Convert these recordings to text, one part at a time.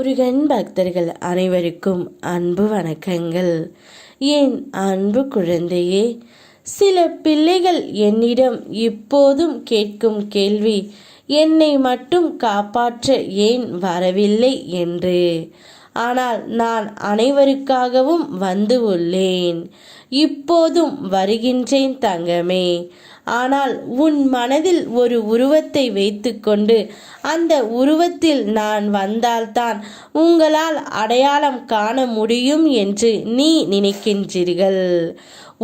முருகன் பக்தர்கள் அனைவருக்கும் அன்பு வணக்கங்கள். என் அன்பு குழந்தையே, சில பிள்ளைகள் என்னிடம் இப்போதும் கேட்கும் கேள்வி, என்னை மட்டும் காப்பாற்ற ஏன் வரவில்லை என்று. ஆனால் நான் அனைவருக்காகவும் வந்து உள்ளேன். இப்போதும் வருகின்றேன் தங்கமே. ஆனால் உன் மனதில் ஒரு உருவத்தை வைத்துக்கொண்டு அந்த உருவத்தில் நான் வந்தால்தான் உங்களால் அடையாளம் காண முடியும் என்று நீ நினைக்கின்றீர்கள்.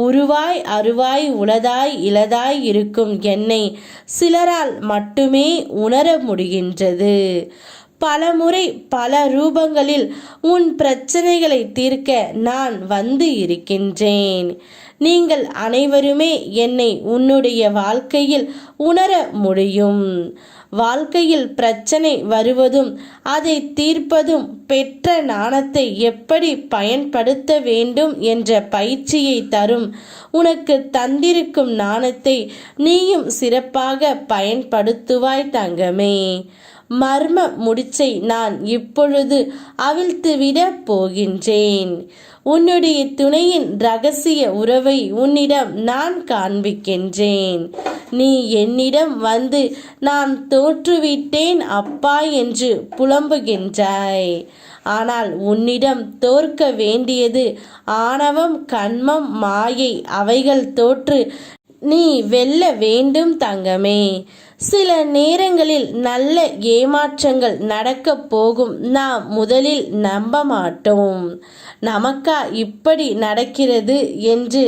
உருவாய் அருவாய் உளதாய் இலதாய் இருக்கும் என்னை சிலரால் மட்டுமே உணர முடிகின்றது. பலமுறை பல ரூபங்களில் உன் பிரச்சனைகளை தீர்க்க நான் வந்து இருக்கின்றேன். நீங்கள் அனைவருமே என்னை உன்னுடைய வாழ்க்கையில் உணர முடியும். வாழ்க்கையில் பிரச்சனை வருவதும் அதை தீர்ப்பதும் பெற்ற ஞானத்தை எப்படி பயன்படுத்த வேண்டும் என்ற பயிற்சியை தரும். உனக்கு தந்திருக்கும் ஞானத்தை நீயும் சிறப்பாக பயன்படுத்துவாய் தங்கமே. மர்ம முடிச்சை நான் இப்பொழுது அவிழ்த்துவிட போகின்றேன். உன்னுடைய துணையின் ரகசிய உறவை உன்னிடம் நான் காண்பிக்கின்றேன். நீ என்னிடம் வந்து நான் தோற்றுவிட்டேன் அப்பா என்று புலம்புகின்றாய். ஆனால் உன்னிடம் தோற்க வேண்டியது ஆணவம், கண்மம், மாயை. அவைகள் தோற்று நீ வெல்ல வேண்டும் தங்கமே. சில நேரங்களில் நல்ல ஏமாற்றங்கள் நடக்க போகும். நாம் முதலில் நம்ப மாட்டோம். நமக்கா இப்படி நடக்கிறது என்று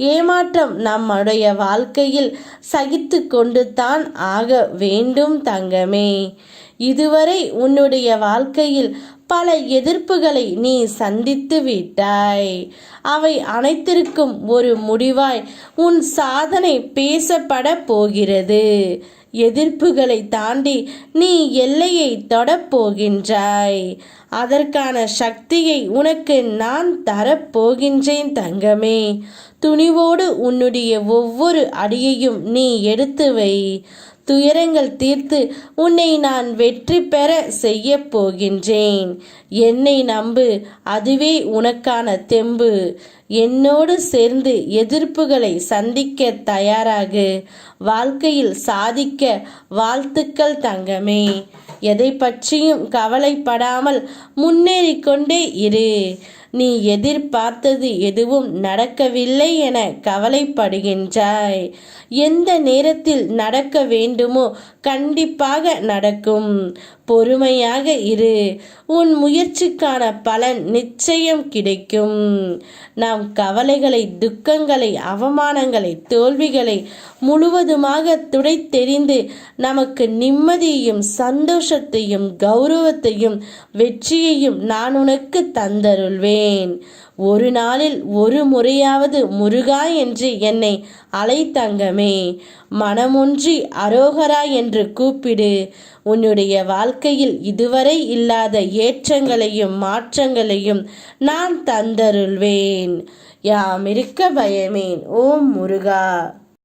ஏமாற்றம் நம்முடைய வாழ்க்கையில் சகித்து கொண்டு தான் ஆக வேண்டும் தங்கமே. இதுவரை உன்னுடைய வாழ்க்கையில் பல எதிர்ப்புகளை நீ சந்தித்து விட்டாய். அவை அனைத்திற்கும் ஒரு முடிவாய் உன் சாதனை பேசப்பட போகிறது. எதிர்ப்புகளை தாண்டி நீ எல்லையை தொடப்போகின்றாய். அதற்கான சக்தியை உனக்கு நான் தரப்போகின்றேன் தங்கமே. துணிவோடு உன்னுடைய ஒவ்வொரு அடியையும் நீ எடுத்து வை. துயரங்கள் தீர்த்து உன்னை நான் வெற்றி பெற செய்ய போகின்றேன். என்னை நம்பு, அதுவே உனக்கான தெம்பு. என்னோடு சேர்ந்து எதிர்ப்புகளை சந்திக்க தயாராகு. வாழ்க்கையில் சாதிக்க வாழ்த்துக்கள் தங்கமே. எதை பற்றியும் கவலைப்படாமல் முன்னேறிக்கொண்டே இரு. நீ எதிர்பார்த்தது எதுவும் நடக்கவில்லை என கவலைப்படுகின்றாய். எந்த நேரத்தில் நடக்க வேண்டுமோ கண்டிப்பாக நடக்கும். பொறுமையாக இரு. உன் முயற்சிக்கான பலன் நிச்சயம் கிடைக்கும். நாம் கவலைகளை, துக்கங்களை, அவமானங்களை, தோல்விகளை முழுவதுமாக துடைத்தெறிந்து நமக்கு நிம்மதியையும் சந்தோஷத்தையும் கௌரவத்தையும் வெற்றியையும் நான் உனக்கு தந்தருள்வேன். ஒரு நாளில் ஒரு முறையாவது முருகா என்று என்னை அலை தங்கமே. மனமொன்றி அரோகரா என்று கூப்பிடு. உன்னுடைய வாழ்க்கையில் இதுவரை இல்லாத ஏற்றங்களையும் மாற்றங்களையும் நான் தந்தருள்வேன். யாம் இருக்க பயமேன். ஓம் முருகா.